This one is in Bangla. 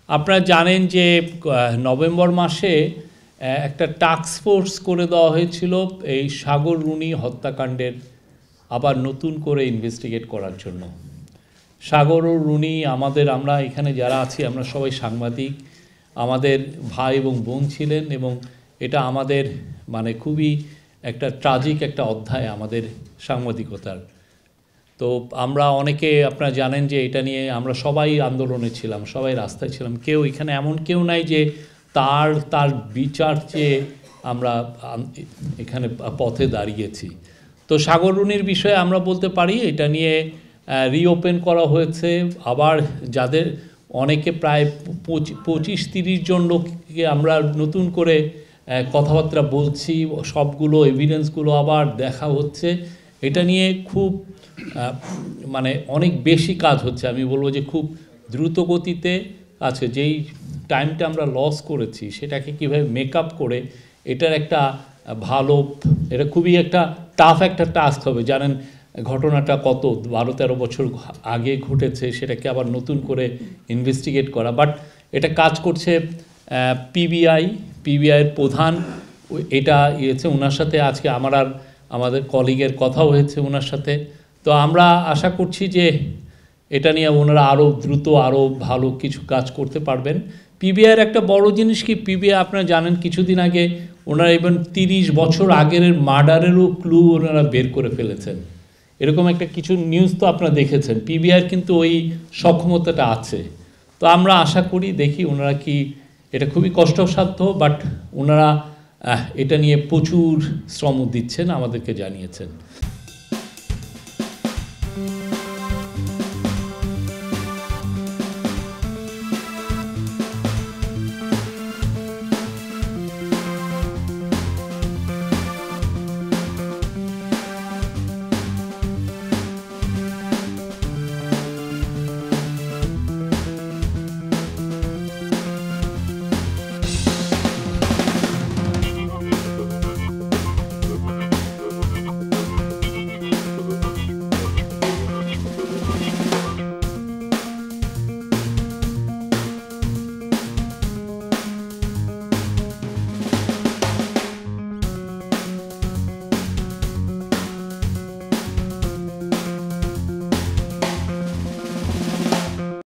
আপনারা জানেন যে নভেম্বর মাসে একটা টাস্ক ফোর্স করে দেওয়া হয়েছিল এই সাগর রুনি হত্যাকাণ্ডের আবার নতুন করে ইনভেস্টিগেট করার জন্য। সাগর ও রুনি আমরা এখানে যারা আছি আমরা সবাই সাংবাদিক, আমাদের ভাই এবং বোন ছিলেন, এবং এটা আমাদের মানে খুবই একটা ট্রাজিক একটা অধ্যায় আমাদের সাংবাদিকতার। তো আমরা অনেকে আপনারা জানেন যে এটা নিয়ে আমরা সবাই আন্দোলনে ছিলাম, সবাই রাস্তায় ছিলাম। কেউ এখানে এমন কেউ নাই যে তার বিচার চেয়ে আমরা এখানে পথে দাঁড়িয়েছি। তো সাগর রুনির বিষয়ে আমরা বলতে পারি এটা নিয়ে রিওপেন করা হয়েছে। আবার যাদের অনেকে প্রায় 25-30 জন লোককে আমরা নতুন করে কথাবার্তা বলছি, সবগুলো এভিডেন্সগুলো আবার দেখা হচ্ছে। এটা নিয়ে খুব মানে অনেক বেশি কাজ হচ্ছে, আমি বলবো যে খুব দ্রুত গতিতে আছে। যেই টাইমটা আমরা লস করেছি সেটাকে কীভাবে মেকআপ করে এটার একটা ভালো, এটা খুবই একটা টাফ একটা টাস্ক হবে। জানেন ঘটনাটা কত 12-13 বছর আগে ঘটেছে, সেটাকে আবার নতুন করে ইনভেস্টিগেট করা। বাট এটা কাজ করছে পিবিআইয়ের প্রধান, এটা ইয়েছে ওনার সাথে আজকে আমাদের কলিগের কথাও হয়েছে ওনার সাথে। তো আমরা আশা করছি যে এটা নিয়ে ওনারা আরও দ্রুত আরও ভালো কিছু কাজ করতে পারবেন। পিবিআইয়ের একটা বড় জিনিস কি, পিবিআই আপনারা জানেন কিছুদিন আগে ওনারা ইভেন 30 বছর আগের মার্ডারেরও ক্লু ওনারা বের করে ফেলেছেন। এরকম একটা কিছু নিউজ তো আপনারা দেখেছেন। পিবিআইয়ের কিন্তু ওই সক্ষমতাটা আছে। তো আমরা আশা করি, দেখি ওনারা কি, এটা খুবই কষ্টসাধ্য, বাট ওনারা এটা নিয়ে প্রচুর শ্রম দিচ্ছেন, আমাদেরকে জানিয়েছেন।